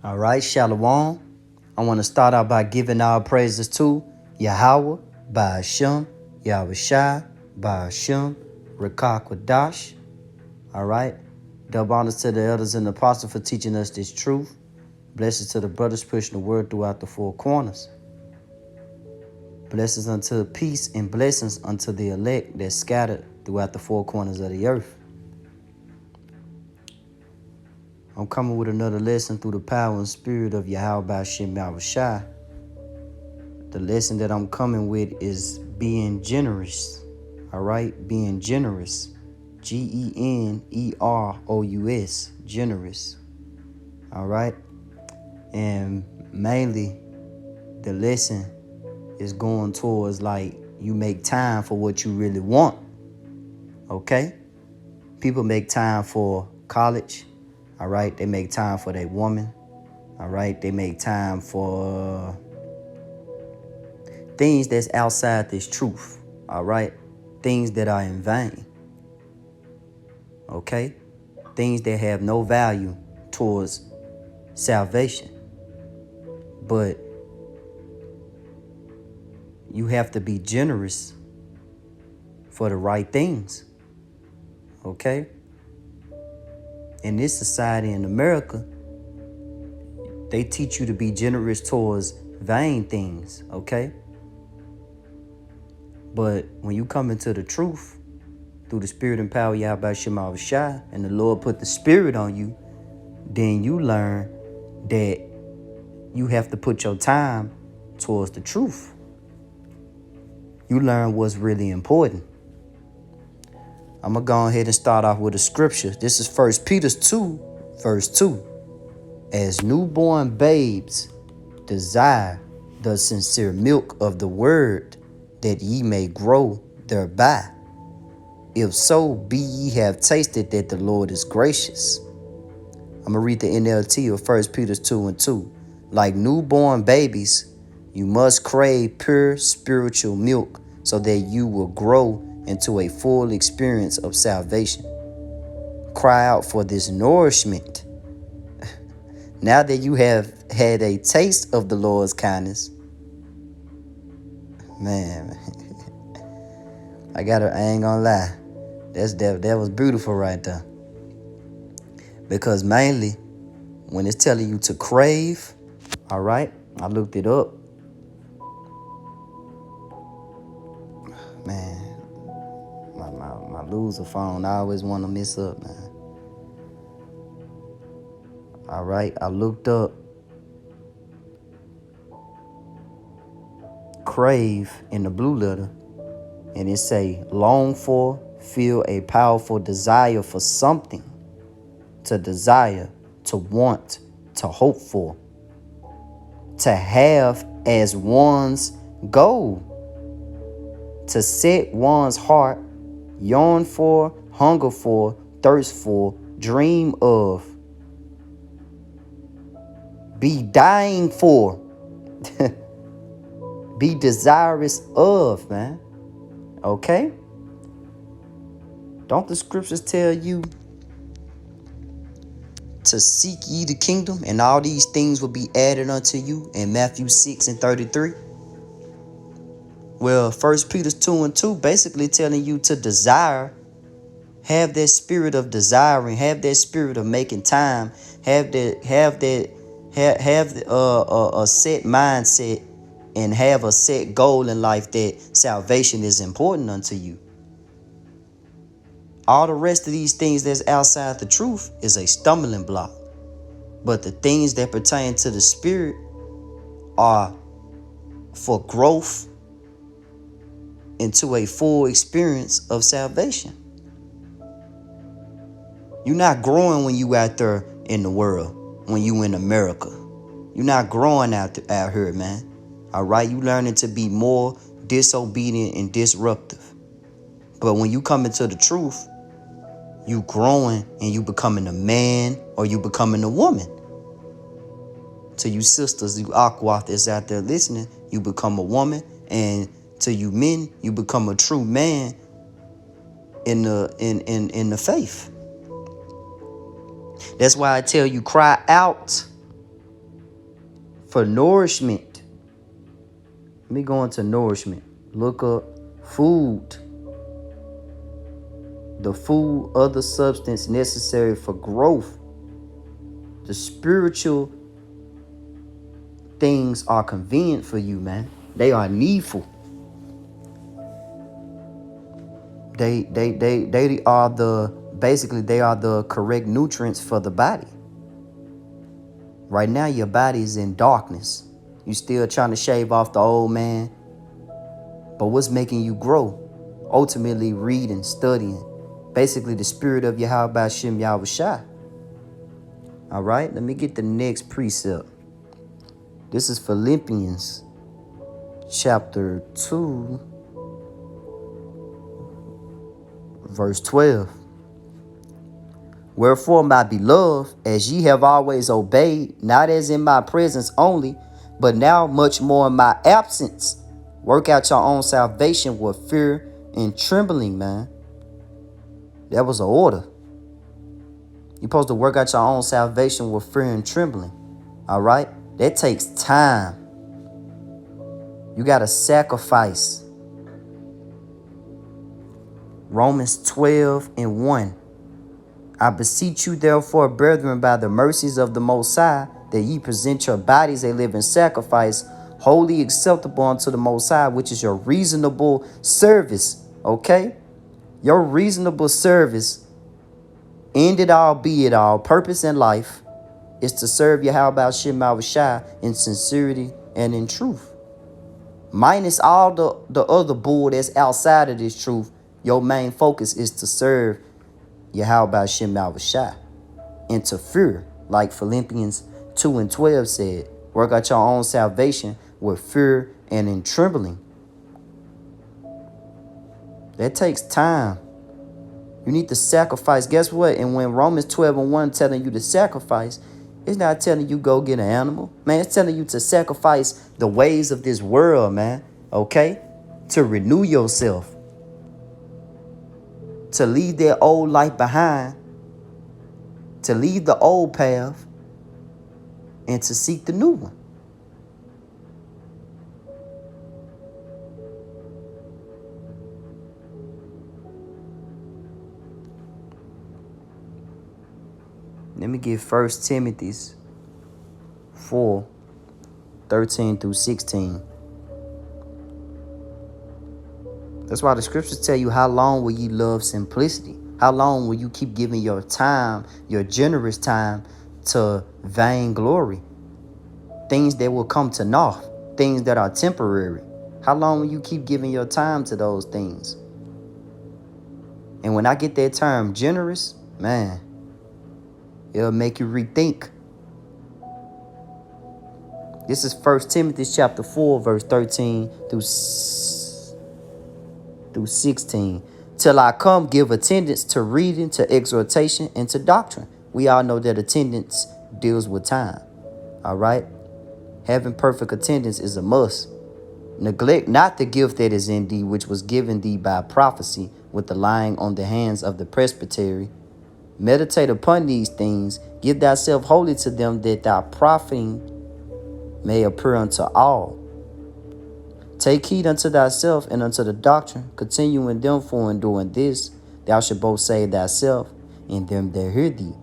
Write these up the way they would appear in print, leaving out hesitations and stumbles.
All right, Shalom. I want to start out by giving our praises to Yahawah, Bahasham, Yahawashi, Bahasham, Rakakwadash. All right. Double honors to the elders and the apostles for teaching us this truth. Blessings to the brothers pushing the word throughout the four corners. Blessings unto peace and blessings unto the elect that's scattered throughout the four corners of the earth. I'm coming with another lesson through the power and spirit of Yahawah Bahasham Yahawashi. The lesson that I'm coming with is being generous. All right, being generous. Generous. Generous. All right. And mainly the lesson is going towards like you make time for what you really want. Okay? People make time for college. All right. They make time for their woman. All right. They make time for things that's outside this truth. All right. Things that are in vain. Okay? Things that have no value towards salvation. But you have to be generous for the right things. Okay? In this society in America, they teach you to be generous towards vain things. Okay? But when you come into the truth, through the spirit and power of Yahawashi, and the Lord put the spirit on you, then you learn that you have to put your time towards the truth. You learn what's really important. I'm going to go ahead and start off with a scripture. This is 1 Peter 2, verse 2. As newborn babes desire the sincere milk of the word, that ye may grow thereby. If so be ye have tasted that the Lord is gracious. I'm going to read the NLT of 1 Peter 2 and 2. Like newborn babies, you must crave pure spiritual milk so that you will grow into a full experience of salvation. Cry out for this nourishment. Now that you have had a taste of the Lord's kindness, man, I ain't gonna lie. That was beautiful right there. Because mainly, when it's telling you to crave, all right, I looked it up. Man, my loser phone, I always want to mess up, man. All right, I looked up crave in the blue letter, and it say long for, feel a powerful desire for something, to desire, to want, to hope for, to have as one's goal, to set one's heart, yearn for, hunger for, thirst for, dream of, be dying for, be desirous of, man. Okay? Don't the scriptures tell you to seek ye the kingdom and all these things will be added unto you in Matthew 6 and 33? Well, 1 Peter 2 and 2 basically telling you to desire, have that spirit of desiring, have that spirit of making time, have a set mindset and have a set goal in life that salvation is important unto you. All the rest of these things that's outside the truth is a stumbling block. But the things that pertain to the spirit are for growth into a full experience of salvation. You're not growing when you out there in the world, when you in America. You're not growing out here, man. All right, you learning to be more disobedient and disruptive. But when you come into the truth, you growing and you becoming a man or you becoming a woman. To you sisters, you aqua that's out there listening, you become a woman, and to you men, you become a true man in the faith. That's why I tell you, cry out For nourishment. Let me go into nourishment. Look up food. The food, other substance necessary for growth. The spiritual things are convenient for you, man. They are needful. They are they are the correct nutrients for the body. Right now, your body is in darkness. You still trying to shave off the old man. But what's making you grow? Ultimately, reading, studying. Basically, the spirit of Yahawashi. All right, let me get the next precept. This is Philippians chapter 2, verse 12. Wherefore, my beloved, as ye have always obeyed, not as in my presence only, but now much more in my absence, work out your own salvation with fear and trembling, man. That was an order. You're supposed to work out your own salvation with fear and trembling. All right? That takes time. You got to sacrifice. Romans 12:1. I beseech you, therefore, brethren, by the mercies of the Most High, that ye present your bodies a living sacrifice, wholly acceptable unto the Most High, which is your reasonable service. Okay? Your reasonable service, end it all, be it all, purpose in life, is to serve Yahawashi in sincerity and in truth. Minus all the other bull that's outside of this truth, your main focus is to serve Yahawashi into fear, like Philippians 2:12 said. Work out your own salvation with fear and in trembling. That takes time. You need to sacrifice. Guess what? And when Romans 12:1 telling you to sacrifice, it's not telling you go get an animal. Man, it's telling you to sacrifice the ways of this world, man. Okay? To renew yourself. To leave that old life behind. To leave the old path. And to seek the new one. Let me get 1 Timothy 4:13-16. That's why the scriptures tell you, how long will ye love simplicity? How long will you keep giving your time, your generous time, to vainglory? Things that will come to naught. Things that are temporary. How long will you keep giving your time to those things? And when I get that term generous, man, it'll make you rethink. This is 1 Timothy chapter 4, verse 13-16. Till I come, give attendance to reading, to exhortation, and to doctrine. We all know that attendance deals with time. All right? Having perfect attendance is a must. Neglect not the gift that is in thee, which was given thee by prophecy, with the lying on the hands of the presbytery. Meditate upon these things. Give thyself wholly to them, that thy profiting may appear unto all. Take heed unto thyself and unto the doctrine. Continue in them, for in doing this, thou shalt both save thyself and them that hear thee.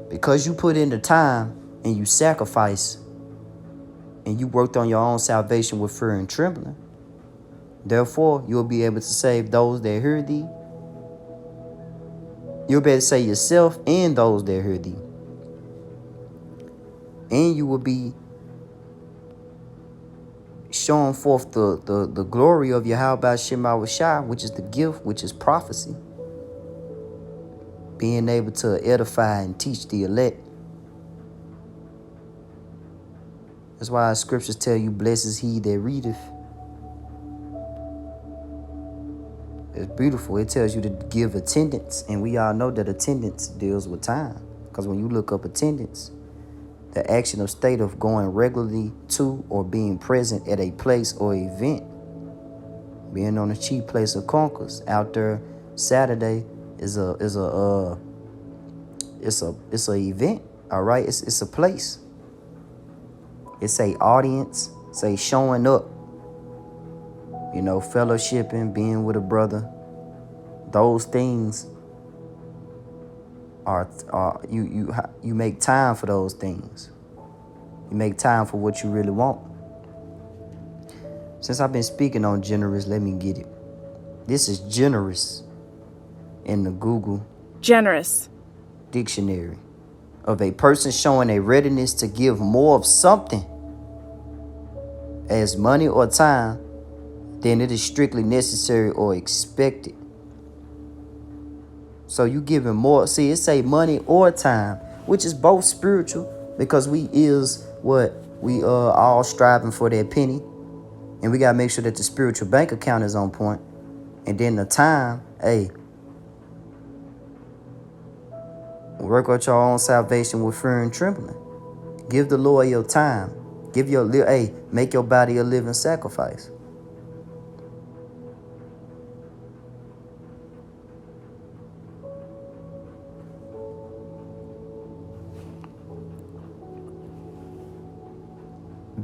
Because you put in the time and you sacrifice and you worked on your own salvation with fear and trembling, therefore, you'll be able to save those that hear thee. You'll be able to save yourself and those that hear thee. And you will be showing forth the glory of Yahawashi, which is the gift, which is prophecy. Being able to edify and teach the elect. That's why the scriptures tell you, blessed is he that readeth. It's beautiful. It tells you to give attendance. And we all know that attendance deals with time. Because when you look up attendance, the action or state of going regularly to or being present at a place or event. Being on the chief place of concourse out there Saturday is a event. All right, it's a place. It's a audience. It's a showing up. Fellowshipping, being with a brother. Those things are you make time for those things. You make time for what you really want. Since I've been speaking on generous, let me get it. This is generous in the Google Generous. Dictionary. Of a person showing a readiness to give more of something as money or time than it is strictly necessary or expected. So you giving more. See, it say money or time, which is both spiritual, because we is what we all striving for that penny. And we gotta make sure that the spiritual bank account is on point. And then the time, hey, work out your own salvation with fear and trembling. Give the Lord your time. Make your body a living sacrifice.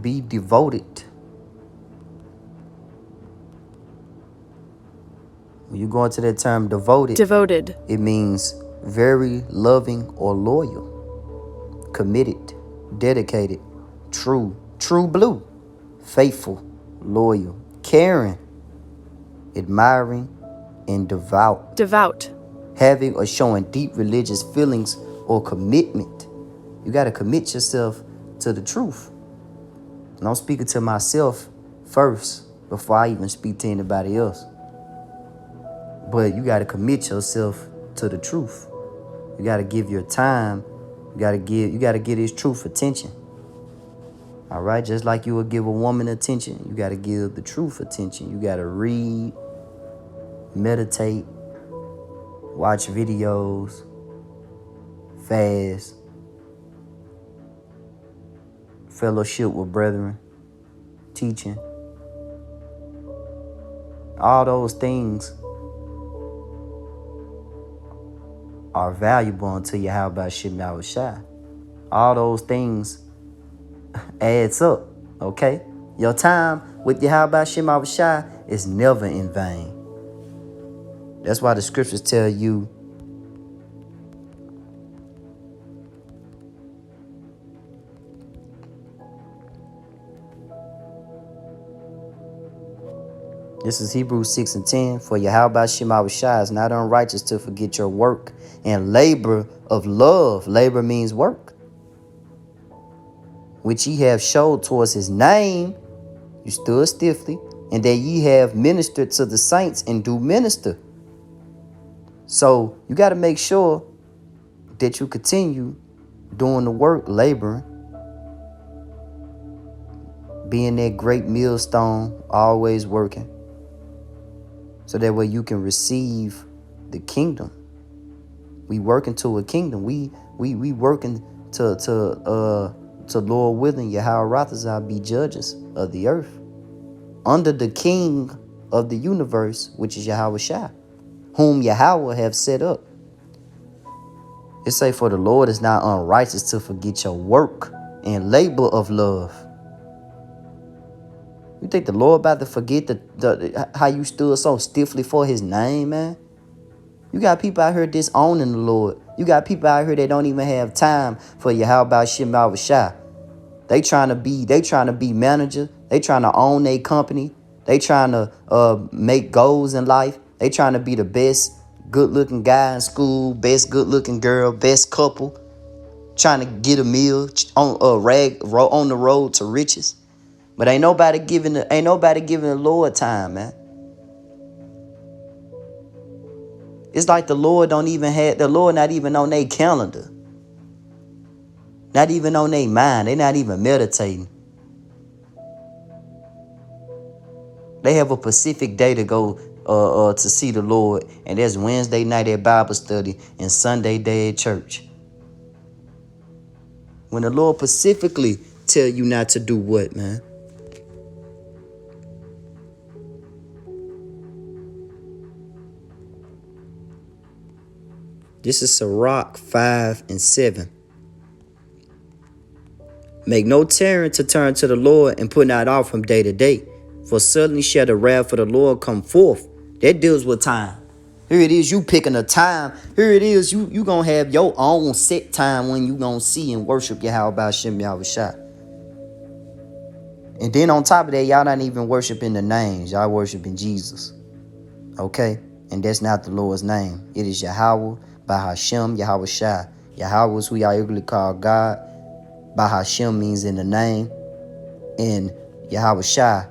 Be devoted. When you go into that term devoted, it means very loving or loyal, committed, dedicated, true blue, faithful, loyal, caring, admiring, and devout. Having or showing deep religious feelings or commitment. You got to commit yourself to the truth. And I'm speaking to myself first before I even speak to anybody else. But you got to commit yourself to the truth. You got to give your time. You got to give this truth attention. All right? Just like you would give a woman attention, you got to give the truth attention. You got to read, meditate, watch videos, fast, fellowship with brethren, teaching. All those things are valuable unto Yahawashi. All those things adds up, okay? Your time with Yahawashi is never in vain. That's why the scriptures tell you this is Hebrews 6:10. For Yahawashi is not unrighteous to forget your work and labor of love. Labor means work, which ye have showed towards his name. You stood stiffly, and that ye have ministered to the saints and do minister. So you got to make sure that you continue doing the work, laboring, being that great millstone, always working, so that way you can receive the kingdom. We working to a kingdom. We working to Lord willing, Yahawashi be judges of the earth under the King of the universe, which is Yahawashi, whom Yahawah have set up. It say, for the Lord is not unrighteous to forget your work and labor of love. You think the Lord about to forget how you stood so stiffly for his name, man? You got people out here disowning the Lord. You got people out here that don't even have time for Yahawashi. They trying to be managers. They trying to own their company. They trying to make goals in life. They trying to be the best good-looking guy in school, best good-looking girl, best couple. Trying to get a meal on the road to riches. But ain't nobody giving the Lord time, man. It's like the Lord not even on their calendar. Not even on their mind. They not even meditating. They have a specific day to go to see the Lord, and that's Wednesday night at Bible study and Sunday day at church. When the Lord specifically tell you not to do what, man? This is Sirach 5:7. Make no tarrying to turn to the Lord and put not off from day to day. For suddenly shall the wrath of the Lord come forth. That deals with time. Here it is, you picking a time. Here it is, you gonna have your own set time when you gonna see and worship Yahawah Bahasham Yahawashi. And then on top of that, y'all not even worshiping the names. Y'all worshiping Jesus. Okay? And that's not the Lord's name. It is Yahawah Bahasham Yahawashi. Yahawah is who y'all usually call God. Bahasham means in the name. And Yahawashi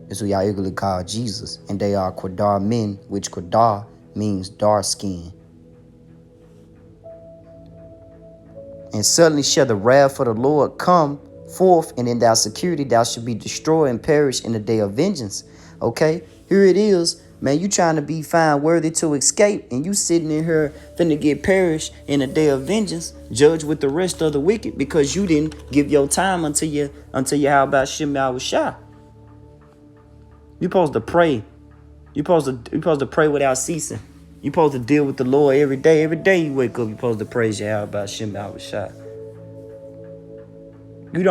is who y'all usually call Jesus. And they are Qadar men, which Qadar means dark skin. And suddenly shall the wrath of the Lord come forth, and in thy security thou shalt be destroyed and perish in the day of vengeance. Okay? Here it is. Man, you trying to be found worthy to escape, and you sitting in here finna get perished in a day of vengeance, judged with the rest of the wicked, because you didn't give your time until you how about Shem Yahawashi. You supposed to pray. You supposed to pray without ceasing. You supposed to deal with the Lord every day. Every day you wake up, you supposed to praise Yahawah Shem Yahawashi. You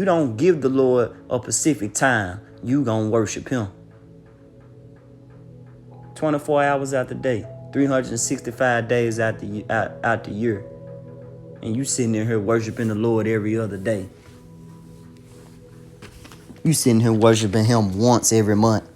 don't give the Lord a specific time. You gonna worship him. 24 hours out the day, 365 days out the year. And you sitting in here worshiping the Lord every other day. You sitting here worshiping him once every month.